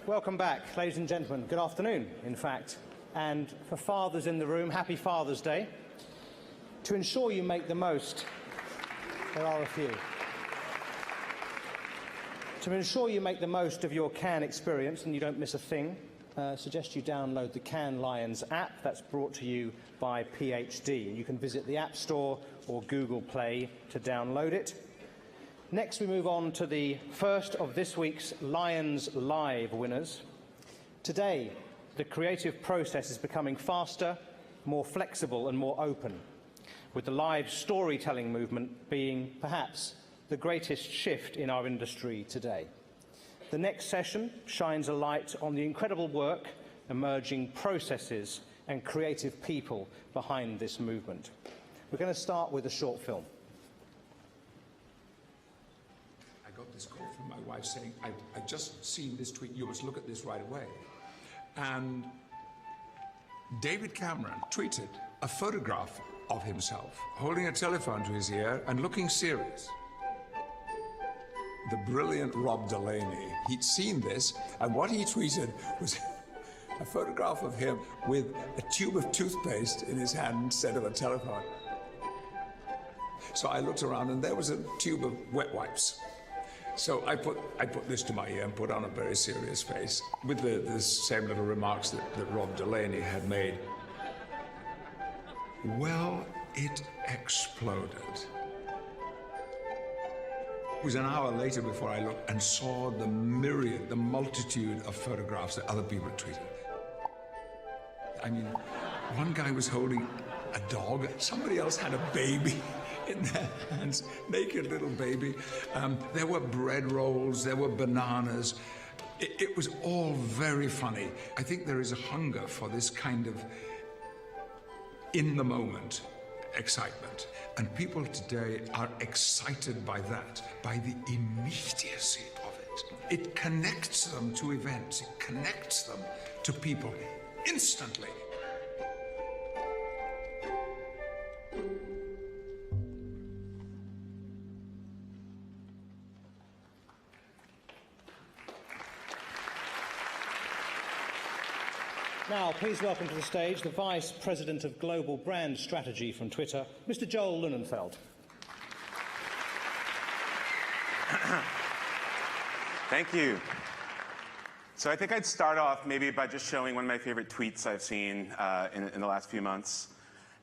Welcome back, ladies and gentlemen. Good afternoon, in fact. And for fathers in the room, happy Father's Day. To ensure you make the most, there are a few. To ensure you make the most of your Cannes experience and you don't miss a thing, suggest you download the CannesLions app that's brought to you by PhD. You can visit the App Store or Google Play to download it. Next, we move on to the first of this week's Lions Live winners. Today, the creative process is becoming faster, more flexible and more open, with the live storytelling movement being perhaps the greatest shift in our industry today. The next session shines a light on the incredible work, emerging processes and creative people behind this movement. We're going to start with a short film. I got this call from my wife saying, I've just seen this tweet, you must look at this right away. And David Cameron tweeted a photograph of himself holding a telephone to his ear and looking serious. The brilliant Rob Delaney, he'd seen this, and what he tweeted was a photograph of him with a tube of toothpaste in his hand instead of a telephone. So I looked around and there was a tube of wet wipes. So I put this to my ear and put on a very serious face with the same little remarks that Rob Delaney had made. Well, it exploded. It was an hour later before I looked and saw the multitude of photographs that other people had tweeted. I mean, one guy was holding a dog, somebody else had a baby in their hands, naked little baby. There were bread rolls, there were bananas. It was all very funny. I think there is a hunger for this kind of in-the-moment excitement. And people today are excited by that, by the immediacy of it. It connects them to events, it connects them to people instantly. Now, please welcome to the stage the Vice President of Global Brand Strategy from Twitter, Mr. Joel Lunenfeld. Thank you. So I think I'd start off maybe by just showing one of my favorite tweets I've seen in the last few months.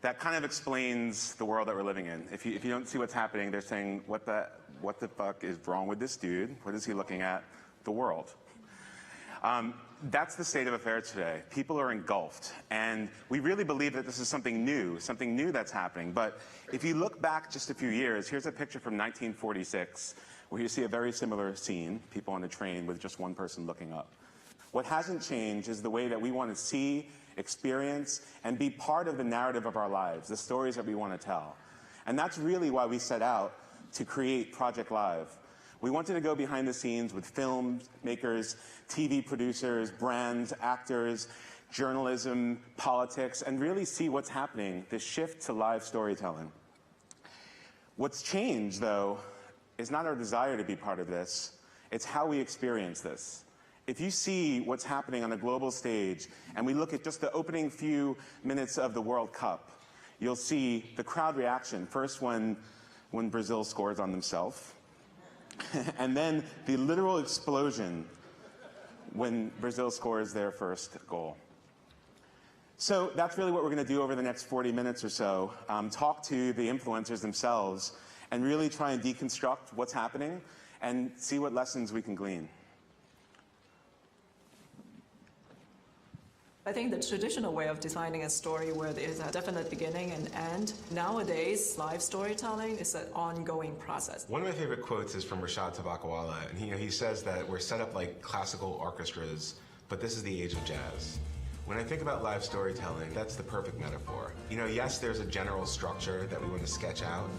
That kind of explains the world that we're living in. If you don't see what's happening, they're saying, what the fuck is wrong with this dude? What is he looking at? The world. That's the state of affairs today. People are engulfed, and we really believe that this is something new that's happening. But if you look back just a few years, here's a picture from 1946, where you see a very similar scene, people on a train with just one person looking up. What hasn't changed is the way that we want to see, experience, and be part of the narrative of our lives, the stories that we want to tell. And that's really why we set out to create Project Live. We wanted to go behind the scenes with film makers, TV producers, brands, actors, journalism, politics, and really see what's happening, this shift to live storytelling. What's changed, though, is not our desire to be part of this, it's how we experience this. If you see what's happening on a global stage, and we look at just the opening few minutes of the World Cup, you'll see the crowd reaction, first when Brazil scores on themselves, and then the literal explosion when Brazil scores their first goal. So that's really what we're going to do over the next 40 minutes or so, talk to the influencers themselves and really try and deconstruct what's happening and see what lessons we can glean. I think the traditional way of designing a story where there is a definite beginning and end, nowadays live storytelling is an ongoing process. One of my favorite quotes is from Rashad Tabakawala, and he says that we're set up like classical orchestras, but this is the age of jazz. When I think about live storytelling, that's the perfect metaphor. Yes, there's a general structure that we want to sketch out,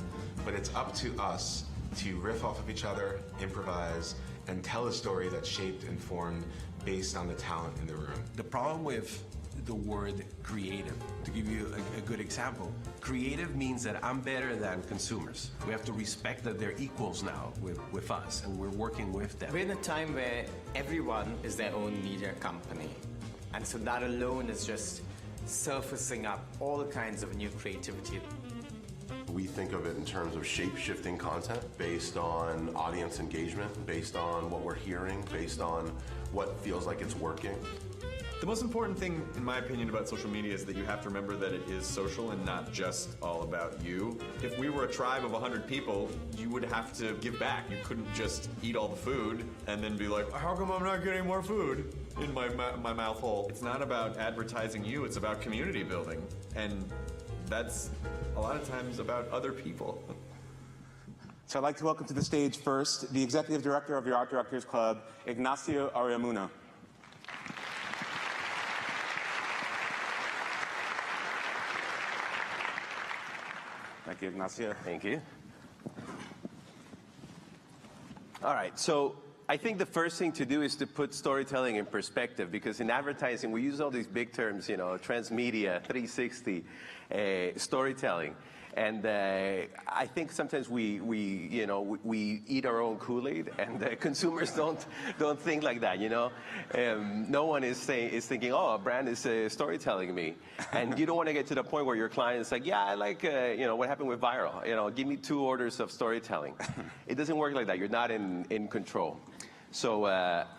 but it's up to us to riff off of each other, improvise, and tell a story that's shaped and formed based on the talent in the room. The problem with the word creative. To give you a good example, creative means that I'm better than consumers. We have to respect that they're equals now with us, and we're working with them. We're in a time where everyone is their own media company. And so that alone is just surfacing up all kinds of new creativity. We think of it in terms of shape-shifting content based on audience engagement, based on what we're hearing, based on what feels like it's working. The most important thing, in my opinion, about social media is that you have to remember that it is social and not just all about you. If we were a tribe of 100 people, you would have to give back. You couldn't just eat all the food and then be like, how come I'm not getting more food in my mouth hole? It's not about advertising you, it's about community building. And that's a lot of times about other people. So I'd like to welcome to the stage first the Executive Director of your Art Directors Club, Ignacio Ariamuna. Thank you, Ignacio. Thank you. All right, so I think the first thing to do is to put storytelling in perspective, because in advertising we use all these big terms, you know, transmedia, 360, storytelling. And I think sometimes we eat our own Kool-Aid, and consumers don't think like that, you know. No one is thinking, oh, a brand is storytelling me, and you don't want to get to the point where your client is like, yeah, I like, what happened with viral, give me 2 orders of storytelling. It doesn't work like that. You're not in control. So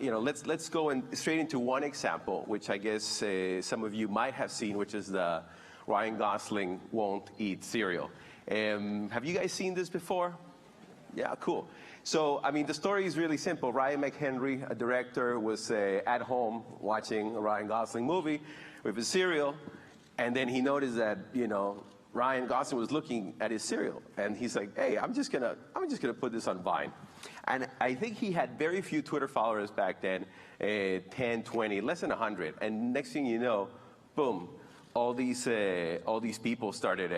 let's go straight into one example, which I guess some of you might have seen, which is the Ryan Gosling won't eat cereal. Have you guys seen this before? Yeah, cool. So, I mean, the story is really simple. Ryan McHenry, a director, was at home watching a Ryan Gosling movie with his cereal, and then he noticed that, Ryan Gosling was looking at his cereal, and he's like, hey, I'm just gonna put this on Vine. And I think he had very few Twitter followers back then, 10, 20, less than 100. And next thing you know, boom, all these people started,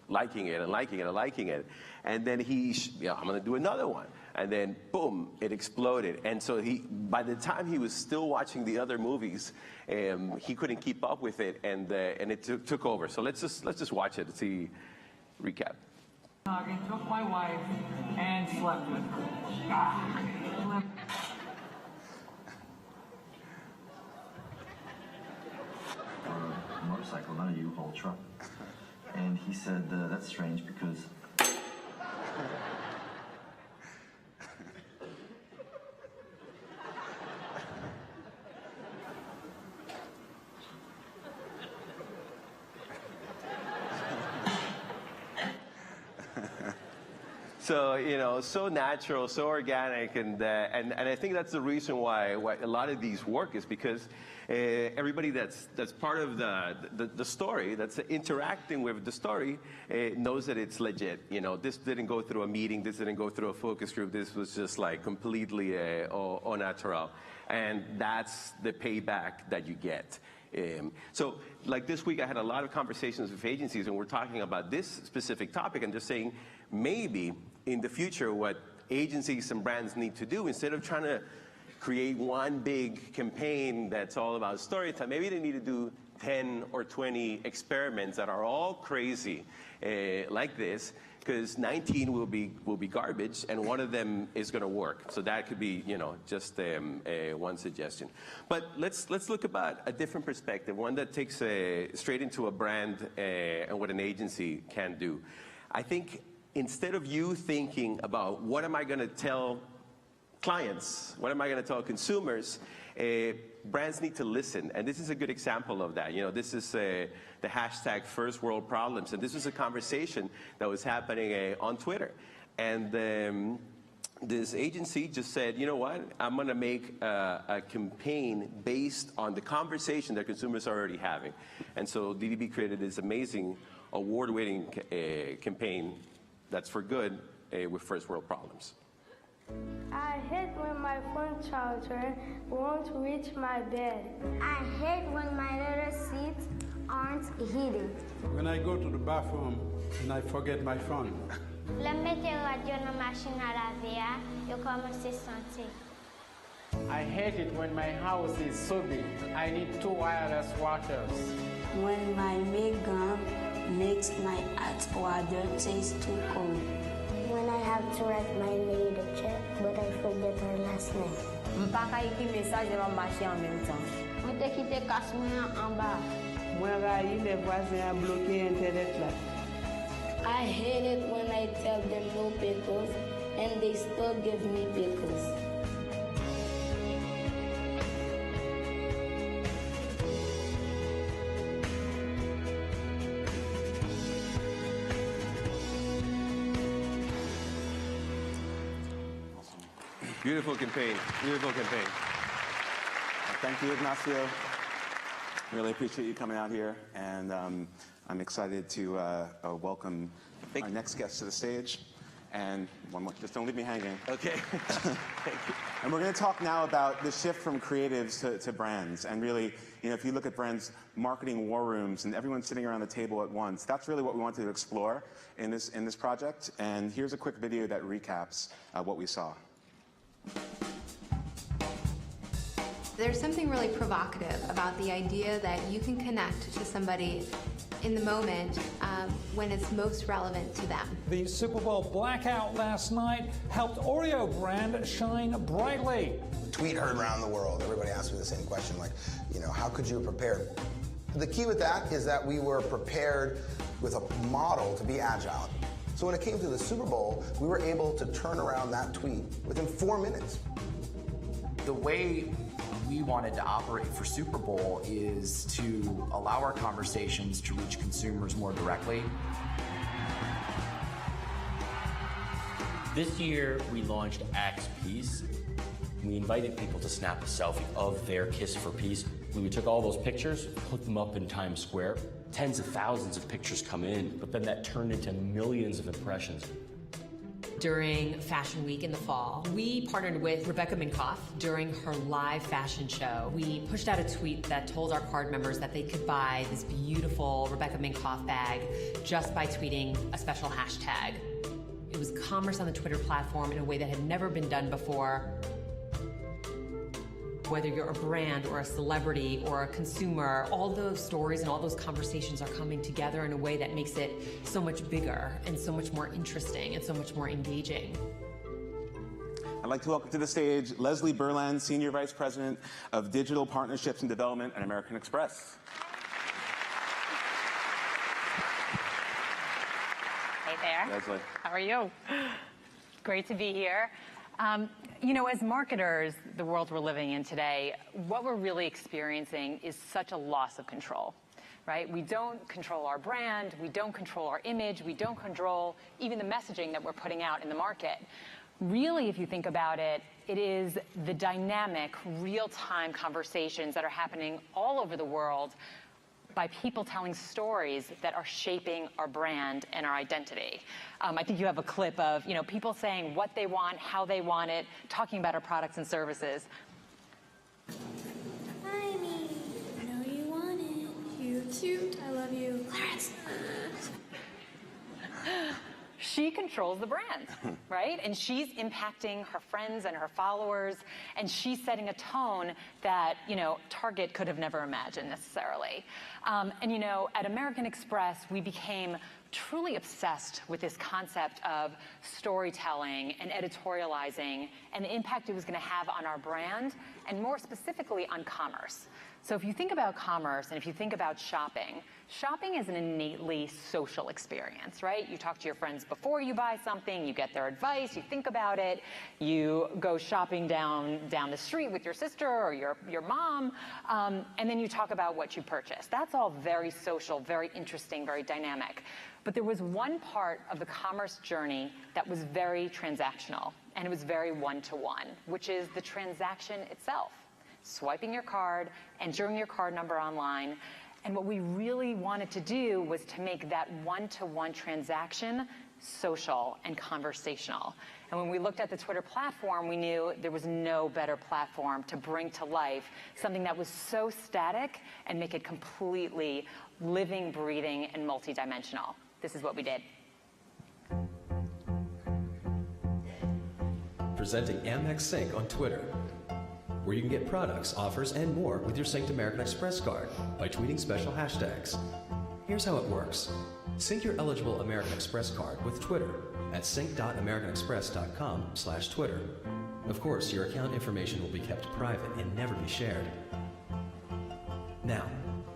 liking it and liking it and liking it. And then I'm going to do another one. And then, boom, it exploded. And so by the time he was still watching the other movies, he couldn't keep up with it, and it took over. So let's just watch it and see, recap. I took my wife and slept with her. Motorcycle, not a U-Haul truck. And he said, that's strange because... So, so natural, so organic, and I think that's the reason why a lot of these work is because everybody that's part of the story, that's interacting with the story, knows that it's legit. This didn't go through a meeting, this didn't go through a focus group, this was just like completely au natural. And that's the payback that you get. So like this week I had a lot of conversations with agencies, and we're talking about this specific topic and just saying maybe in the future what agencies and brands need to do, instead of trying to create one big campaign that's all about storytelling, maybe they need to do 10 or 20 experiments that are all crazy like this, because 19 will be garbage, and one of them is going to work. So that could be, just one suggestion. But let's look about a different perspective, one that takes straight into a brand and what an agency can do. I think instead of you thinking about what am I going to tell clients, what am I going to tell consumers, brands need to listen. And this is a good example of that. This is the hashtag First World Problems. And this was a conversation that was happening on Twitter. And this agency just said, you know what, I'm going to make a campaign based on the conversation that consumers are already having. And so DDB created this amazing award-winning campaign that's for good with First World Problems. I hate when my phone charger won't reach my bed. I hate when my little seats aren't heated. When I go to the bathroom and I forget my phone. Le mette radio na machine à laver, yo commence à sentir. I hate it when my house is so big. I need 2 wireless routers. When my maid-gun makes my hot water taste too cold. When I have to write my maid a check, but I forget her last name. M'pa ka écrit message devant marcher en même temps. Moi te quitté casse en bas. Moi rayi les voisins a bloqué internet là. I hate it when I tell them no pickles and they still give me pickles. Beautiful campaign. Beautiful campaign. Thank you, Ignacio. Really appreciate you coming out here, and I'm excited to welcome our next guest to the stage. And one more, just don't leave me hanging. Okay. Thank you. And we're going to talk now about the shift from creatives to brands. And really, you know, if you look at brands' marketing war rooms and everyone sitting around the table at once, that's really what we wanted to explore in this project. And here's a quick video that recaps what we saw. There's something really provocative about the idea that you can connect to somebody in the moment when it's most relevant to them. The Super Bowl blackout last night helped Oreo brand shine brightly. Tweet heard around the world. Everybody asked me the same question, like, you know, how could you have prepared? The key with that is that we were prepared with a model to be agile. So when it came to the Super Bowl, we were able to turn around that tweet within 4 minutes. The way we wanted to operate for Super Bowl is to allow our conversations to reach consumers more directly. This year, we launched Axe Peace. We invited people to snap a selfie of their kiss for peace. We took all those pictures, put them up in Times Square. Tens of thousands of pictures come in, but then that turned into millions of impressions. During Fashion Week in the fall, we partnered with Rebecca Minkoff during her live fashion show. We pushed out a tweet that told our card members that they could buy this beautiful Rebecca Minkoff bag just by tweeting a special hashtag. It was commerce on the Twitter platform in a way that had never been done before. Whether you're a brand or a celebrity or a consumer, all those stories and all those conversations are coming together in a way that makes it so much bigger and so much more interesting and so much more engaging. I'd like to welcome to the stage Leslie Berland, Senior Vice President of Digital Partnerships and Development at American Express. Hey there. Leslie. How are you? Great to be here. You know, as marketers, the world we're living in today, what we're really experiencing is such a loss of control, right? We don't control our brand, we don't control our image, we don't control even the messaging that we're putting out in the market. Really, if you think about it, it is the dynamic, real-time conversations that are happening all over the world by people telling stories that are shaping our brand and our identity. I think you have a clip of, you know, people saying what they want, how they want it, talking about our products and services. Hi, me. I know you want it. You're cute. I love you. Clarence. She controls the brand, right? And she's impacting her friends and her followers, and she's setting a tone that, you know, Target could have never imagined necessarily. And, you know, at American Express, we became truly obsessed with this concept of storytelling and editorializing and the impact it was going to have on our brand, and more specifically on commerce. So if you think about commerce and if you think about shopping, shopping is an innately social experience, right? You talk to your friends before you buy something, you get their advice, you think about it, you go shopping down the street with your sister or your mom, and then you talk about what you purchased. That's all very social, very interesting, very dynamic. But there was one part of the commerce journey that was very transactional, and it was very one-to-one, which is the transaction itself. Swiping your card, entering your card number online. And what we really wanted to do was to make that one-to-one transaction social and conversational. And when we looked at the Twitter platform, we knew there was no better platform to bring to life something that was so static and make it completely living, breathing, and multidimensional. This is what we did. Presenting Amex Sync on Twitter. where you can get products, offers, and more with your synced American Express card by tweeting special hashtags. Here's how it works. Sync your eligible American Express card with Twitter at sync.americanexpress.com/Twitter. Of course, your account information will be kept private and never be shared. Now,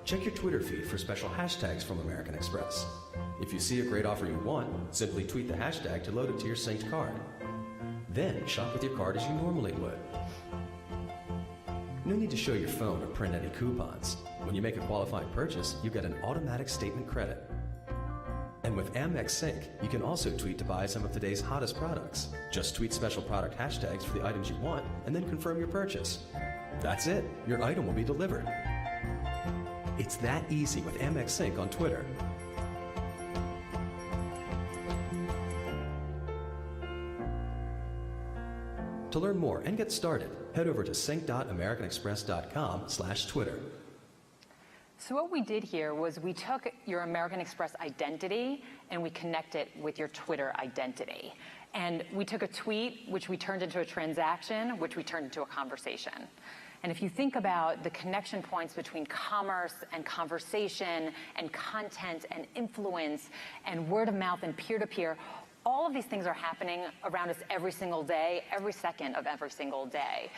check your Twitter feed for special hashtags from American Express. If you see a great offer you want, simply tweet the hashtag to load it to your synced card. Then shop with your card as you normally would. No need to show your phone or print any coupons. When you make a qualifying purchase, you get an automatic statement credit. And with Amex Sync, you can also tweet to buy some of today's hottest products. Just tweet special product hashtags for the items you want and then confirm your purchase. That's it. Your item will be delivered. It's that easy with Amex Sync on Twitter. To learn more and get started, head over to sync.americanexpress.com/Twitter. So what we did here was we took your American Express identity and we connected it with your Twitter identity. And we took a tweet, which we turned into a transaction, which we turned into a conversation. And if you think about the connection points between commerce and conversation and content and influence and word of mouth and peer-to-peer, all of these things are happening around us every single day, every second of every single day.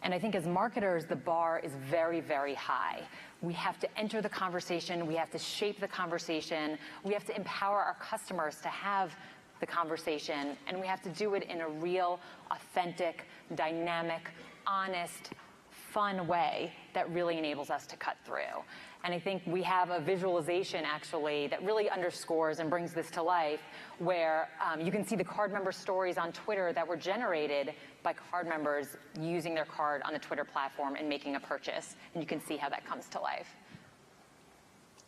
And I think as marketers, the bar is very, very high. We have to enter the conversation. We have to shape the conversation. We have to empower our customers to have the conversation. And we have to do it in a real, authentic, dynamic, honest, fun way that really enables us to cut through. And I think we have a visualization, actually, that really underscores and brings this to life, where you can see the card member stories on Twitter that were generated by card members using their card on the Twitter platform and making a purchase. And you can see how that comes to life.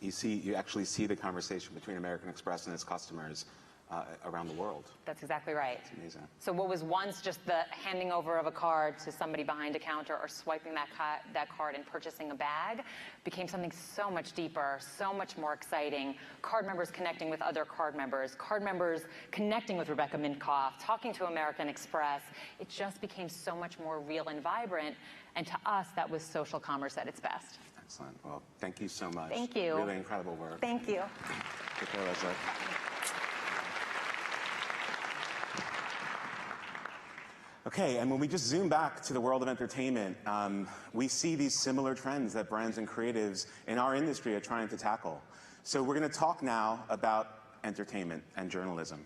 You actually see the conversation between American Express and its customers around the world. That's exactly right. It's amazing. So what was once just the handing over of a card to somebody behind a counter or swiping that card and purchasing a bag became something so much deeper, so much more exciting. Card members connecting with other card members connecting with Rebecca Minkoff, talking to American Express. It just became so much more real and vibrant. And to us, that was social commerce at its best. Excellent. Well, thank you so much. Thank you. Really incredible work. Thank you. Take care, Leslie. Okay, and when we just zoom back to the world of entertainment, we see these similar trends that brands and creatives in our industry are trying to tackle. So we're going to talk now about entertainment and journalism.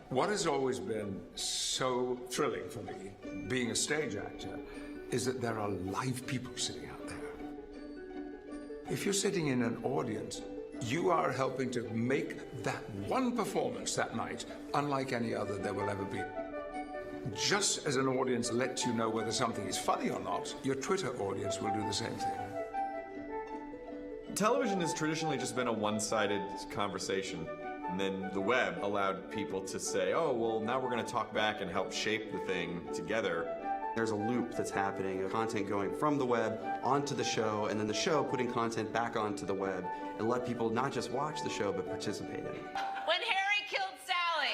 What has always been so thrilling for me, being a stage actor, is that there are live people sitting out there. If you're sitting in an audience, you are helping to make that one performance that night unlike any other there will ever be. Just as an audience lets you know whether something is funny or not, your Twitter audience will do the same thing. Television has traditionally just been a one-sided conversation. And then the web allowed people to say, oh, well, now we're going to talk back and help shape the thing together. There's a loop that's happening of content going from the web onto the show, and then the show putting content back onto the web, and let people not just watch the show, but participate in it. When Harry killed Sally!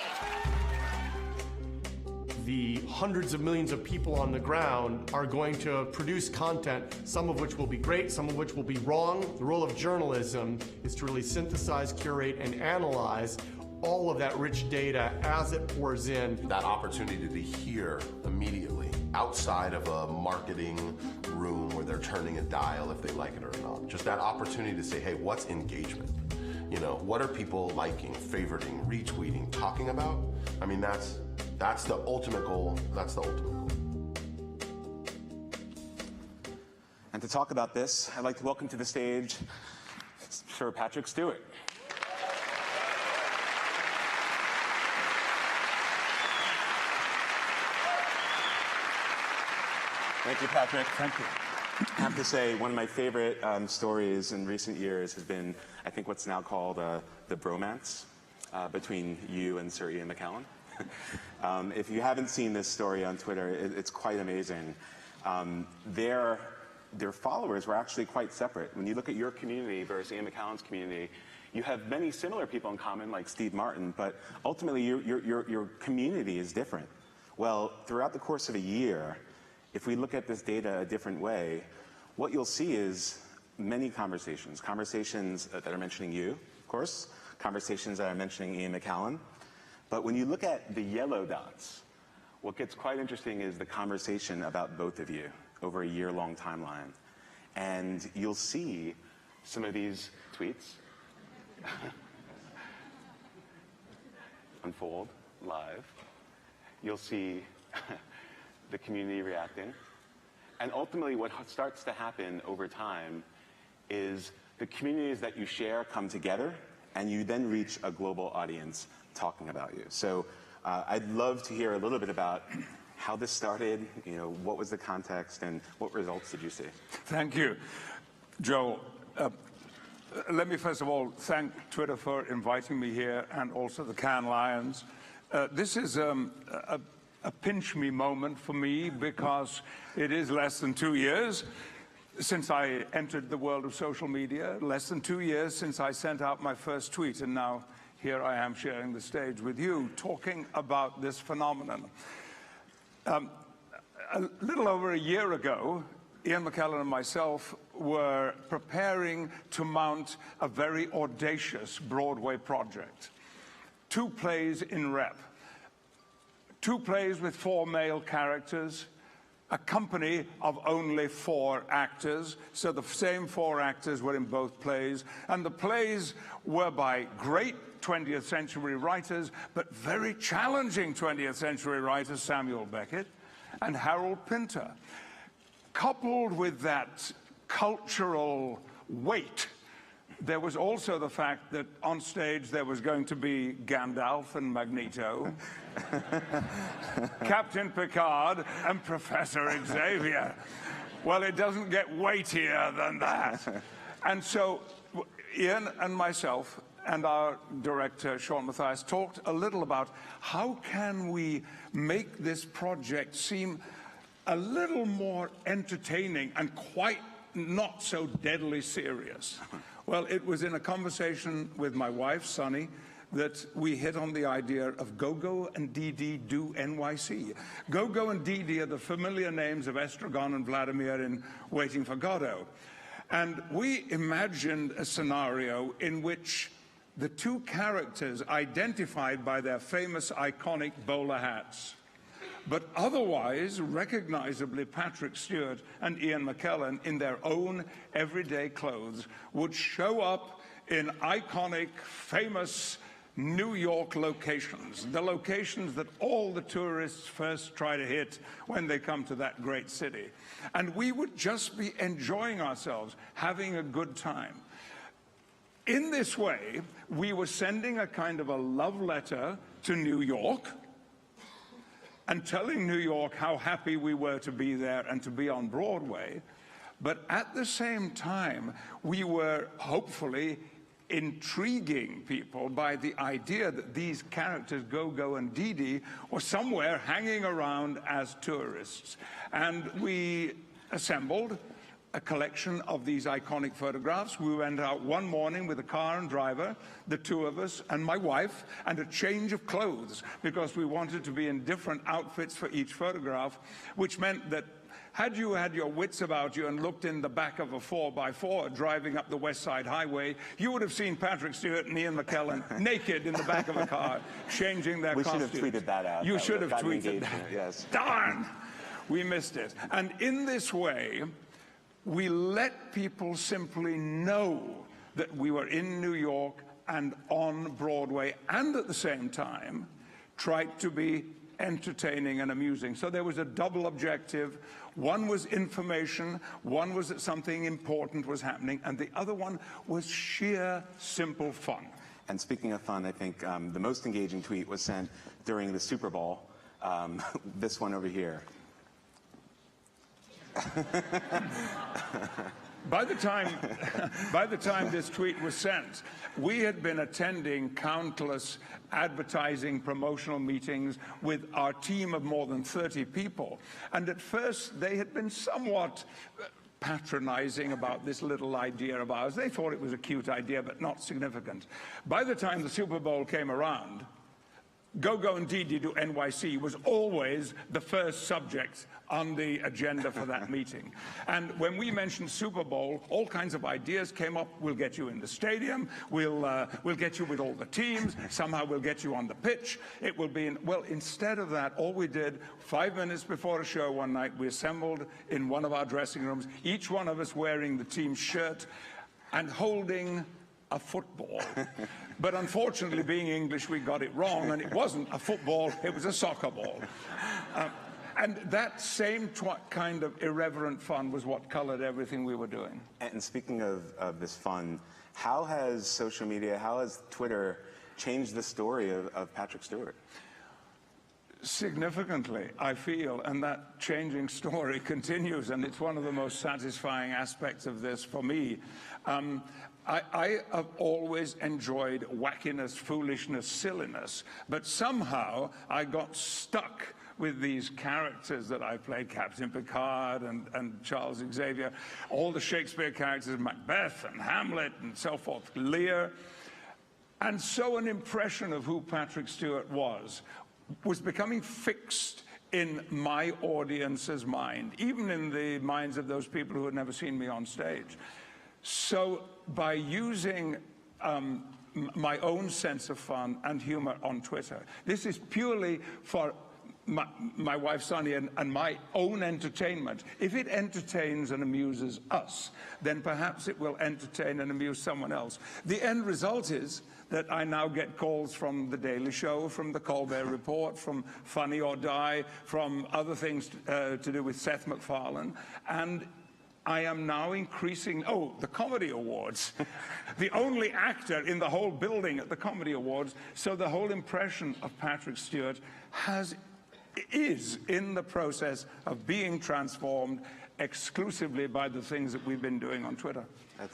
The hundreds of millions of people on the ground are going to produce content, some of which will be great, some of which will be wrong. The role of journalism is to really synthesize, curate, and analyze all of that rich data as it pours in. That opportunity to hear immediately outside of a marketing room where they're turning a dial if they like it or not. Just that opportunity to say, hey, what's engagement? You know, what are people liking, favoriting, retweeting, talking about? I mean, that's the ultimate goal. That's the ultimate goal. And to talk about this, I'd like to welcome to the stage Sir Patrick Stewart. Thank you, Patrick. Thank you. I have to say, one of my favorite stories in recent years has been, I think, what's now called the bromance between you and Sir Ian McKellen. If you haven't seen this story on Twitter, it's quite amazing. Their followers were actually quite separate. When you look at your community versus Ian McKellen's community, you have many similar people in common, like Steve Martin, but ultimately your community is different. Well, throughout the course of a year, if we look at this data a different way, what you'll see is many conversations that are mentioning you, of course, conversations that are mentioning Ian McKellen. But when you look at the yellow dots, what gets quite interesting is the conversation about both of you over a year-long timeline. And you'll see some of these tweets unfold live. You'll see the community reacting. And ultimately, what starts to happen over time is the communities that you share come together, and you then reach a global audience talking about you. So I'd love to hear a little bit about how this started, what was the context, and what results did you see? Thank you, Joel. Let me first of all thank Twitter for inviting me here, and also the Cannes Lions. This is a pinch me moment for me, because it is less than 2 years since I entered the world of social media, less than 2 years since I sent out my first tweet, and now here I am sharing the stage with you, talking about this phenomenon. A little over a year ago, Ian McKellen and myself were preparing to mount a very audacious Broadway project. 2 plays in rep. 2 plays with 4 male characters, a company of only 4 actors, so the same 4 actors were in both plays, and the plays were by great 20th century writers, but very challenging 20th century writers, Samuel Beckett and Harold Pinter. Coupled with that cultural weight, there was also the fact that on stage there was going to be Gandalf and Magneto, Captain Picard and Professor Xavier. Well, it doesn't get weightier than that. And so Ian and myself and our director, Sean Mathias, talked a little about how can we make this project seem a little more entertaining and quite not so deadly serious. Well, it was in a conversation with my wife, Sunny, that we hit on the idea of Gogo and Dee do NYC. Gogo and Dee are the familiar names of Estragon and Vladimir in Waiting for Godot. And we imagined a scenario in which the 2 characters identified by their famous iconic bowler hats, but otherwise recognizably Patrick Stewart and Ian McKellen in their own everyday clothes would show up in iconic, famous New York locations, the locations that all the tourists first try to hit when they come to that great city. And we would just be enjoying ourselves, having a good time. In this way, we were sending a kind of a love letter to New York and telling New York how happy we were to be there and to be on Broadway. But at the same time, we were hopefully intriguing people by the idea that these characters, Gogo and Dee, were somewhere hanging around as tourists. And we assembled a collection of these iconic photographs. We went out one morning with a car and driver, the 2 of us, and my wife, and a change of clothes, because we wanted to be in different outfits for each photograph, which meant that had you had your wits about you and looked in the back of a 4x4 driving up the West Side Highway, you would have seen Patrick Stewart and Ian McKellen naked in the back of a car, changing their costumes. We should have tweeted that out. You should have tweeted that. Yes. Darn! We missed it. And in this way, we let people simply know that we were in New York and on Broadway, and at the same time, tried to be entertaining and amusing. So there was a double objective. One was information, one was that something important was happening, and the other one was sheer, simple fun. And speaking of fun, I think the most engaging tweet was sent during the Super Bowl. This one over here. By the time this tweet was sent, we had been attending countless advertising promotional meetings with our team of more than 30 people. And at first, they had been somewhat patronizing about this little idea of ours. They thought it was a cute idea, but not significant. By the time the Super Bowl came around, Go and Didi do NYC was always the first subject on the agenda for that meeting. And when we mentioned Super Bowl, all kinds of ideas came up. We'll get you in the stadium. We'll get you with all the teams. Somehow we'll get you on the pitch. It will be well, instead of that, all we did, 5 minutes before a show one night, we assembled in one of our dressing rooms, each one of us wearing the team shirt and holding a football. But unfortunately, being English, we got it wrong, and it wasn't a football, it was a soccer ball. And that same kind of irreverent fun was what colored everything we were doing. And speaking of this fun, how has social media, how has Twitter changed the story of Patrick Stewart? Significantly, I feel, and that changing story continues, and it's one of the most satisfying aspects of this for me. I have always enjoyed wackiness, foolishness, silliness, but somehow I got stuck with these characters that I played, Captain Picard and Charles Xavier, all the Shakespeare characters, Macbeth and Hamlet and so forth, Lear. And so an impression of who Patrick Stewart was becoming fixed in my audience's mind, even in the minds of those people who had never seen me on stage. So by using my own sense of fun and humor on Twitter, this is purely for my wife Sonia and my own entertainment. If it entertains and amuses us, then perhaps it will entertain and amuse someone else. The end result is that I now get calls from The Daily Show, from The Colbert Report, from Funny or Die, from other things to do with Seth MacFarlane, and I am now increasing, the Comedy Awards, the only actor in the whole building at the Comedy Awards, so the whole impression of Patrick Stewart is in the process of being transformed exclusively by the things that we've been doing on Twitter.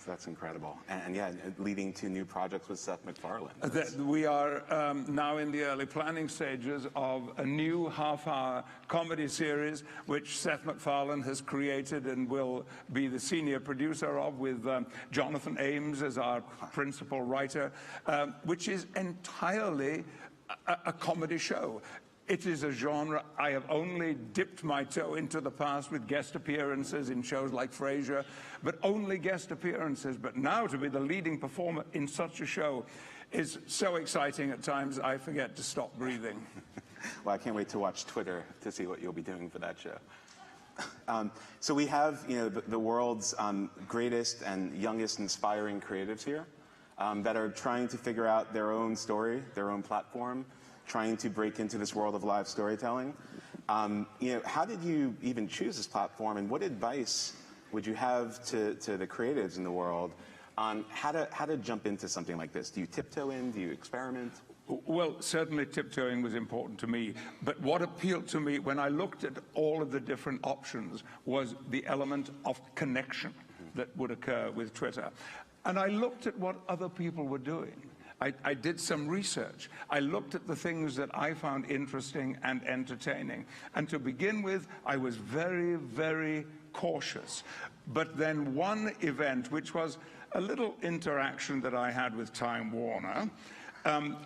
That's incredible. And yeah, leading to new projects with Seth MacFarlane. We are now in the early planning stages of a new half-hour comedy series which Seth MacFarlane has created and will be the senior producer of, with Jonathan Ames as our principal writer, which is entirely a comedy show. It is a genre I have only dipped my toe into the past with guest appearances in shows like Frasier, but only guest appearances. But now to be the leading performer in such a show is so exciting at times I forget to stop breathing. Well, I can't wait to watch Twitter to see what you'll be doing for that show. So we have, the world's greatest and youngest inspiring creatives here that are trying to figure out their own story, their own platform, trying to break into this world of live storytelling. How did you even choose this platform, and what advice would you have to the creatives in the world on how to jump into something like this? Do you tiptoe in? Do you experiment? Well, certainly tiptoeing was important to me, but what appealed to me when I looked at all of the different options was the element of connection that would occur with Twitter. And I looked at what other people were doing. I did some research. I looked at the things that I found interesting and entertaining. And to begin with, I was very, very cautious. But then one event, which was a little interaction that I had with Time Warner,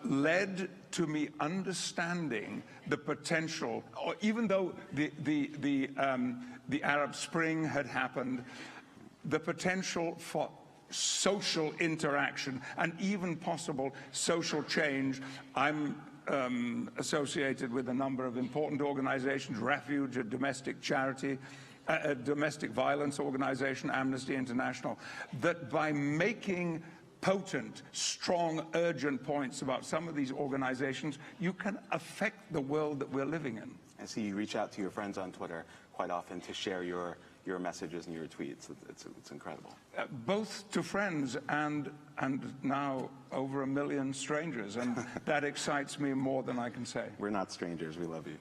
led to me understanding the potential, or even though the Arab Spring had happened, the potential for social interaction and even possible social change. I'm associated with a number of important organizations, Refuge, a domestic charity, a domestic violence organization, Amnesty International, that by making potent, strong, urgent points about some of these organizations, you can affect the world that we're living in. I see you reach out to your friends on Twitter quite often to share your messages and your tweets. It's incredible. Both to friends and now over 1 million strangers, and that excites me more than I can say. We're not strangers. We love you.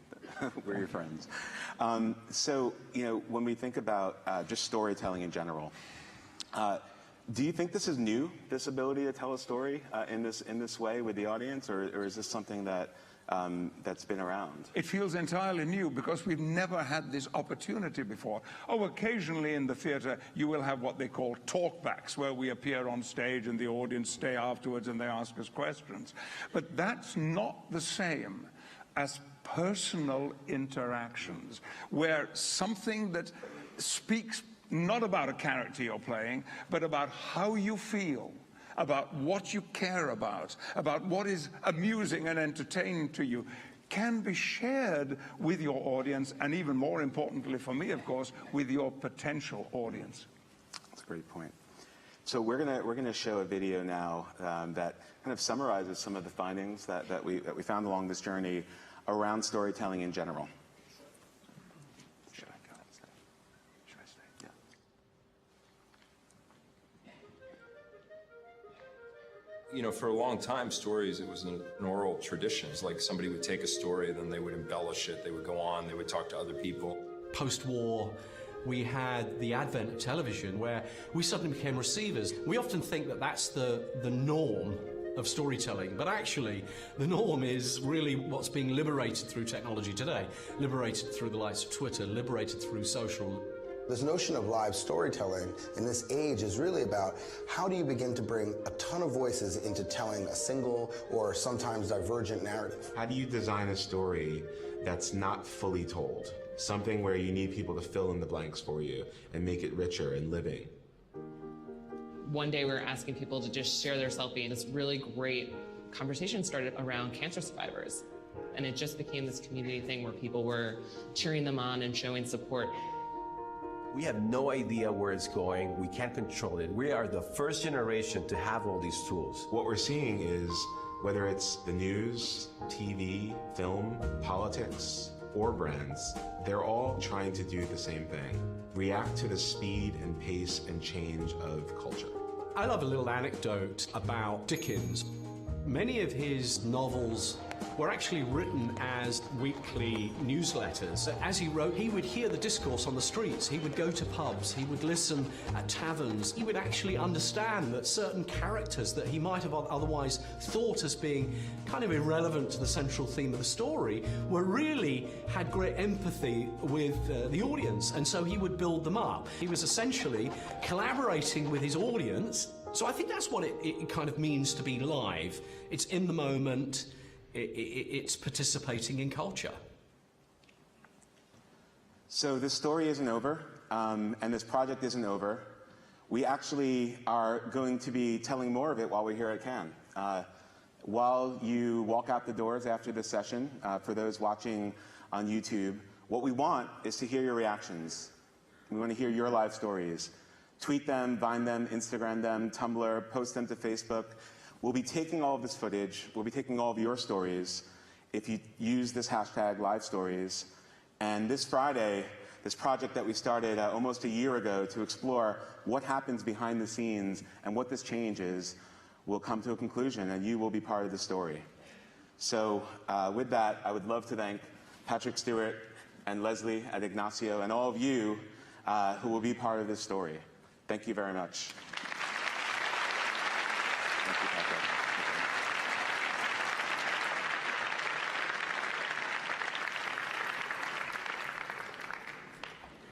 We're your friends. So, when we think about just storytelling in general, Do you think this is new, this ability to tell a story in this way with the audience, or is this something that that's been around? It feels entirely new because we've never had this opportunity before. Oh, occasionally in the theatre you will have what they call talkbacks, where we appear on stage and the audience stay afterwards and they ask us questions. But that's not the same as personal interactions, where something that speaks not about a character you're playing, but about how you feel, about what you care about what is amusing and entertaining to you, can be shared with your audience, and even more importantly for me, of course, with your potential audience. That's a great point. So we're gonna show a video now that kind of summarizes some of the findings that we found along this journey around storytelling in general. You know, for a long time, stories, it was an oral tradition. It's like somebody would take a story, then they would embellish it, they would go on, they would talk to other people. Post-war, we had the advent of television where we suddenly became receivers. We often think that that's the norm of storytelling, but actually the norm is really what's being liberated through technology today, liberated through the likes of Twitter, liberated through social. This notion of live storytelling in this age is really about how do you begin to bring a ton of voices into telling a single or sometimes divergent narrative. How do you design a story that's not fully told? Something where you need people to fill in the blanks for you and make it richer and living. One day we were asking people to just share their selfie, and this really great conversation started around cancer survivors. And it just became this community thing where people were cheering them on and showing support. We have no idea where it's going. We can't control it. We are the first generation to have all these tools. What we're seeing is, whether it's the news, TV, film, politics, or brands, they're all trying to do the same thing. React to the speed and pace and change of culture. I love a little anecdote about Dickens. Many of his novels were actually written as weekly newsletters. As he wrote, he would hear the discourse on the streets, he would go to pubs, he would listen at taverns, he would actually understand that certain characters that he might have otherwise thought as being kind of irrelevant to the central theme of the story were really had great empathy with the audience, and so he would build them up. He was essentially collaborating with his audience. So I think that's what it kind of means to be live. It's in the moment, it's participating in culture. So this story isn't over, and this project isn't over. We actually are going to be telling more of it while we're here at Cannes. While you walk out the doors after this session, for those watching on YouTube, what we want is to hear your reactions. We want to hear your live stories. Tweet them, Vine them, Instagram them, Tumblr, post them to Facebook. We'll be taking all of this footage, we'll be taking all of your stories if you use this hashtag #LiveStories. And this Friday, this project that we started almost a year ago to explore what happens behind the scenes and what this change is, will come to a conclusion, and you will be part of the story. So with that, I would love to thank Patrick Stewart and Leslie at Ignacio and all of you who will be part of this story. Thank you very much. Thank you, Patrick.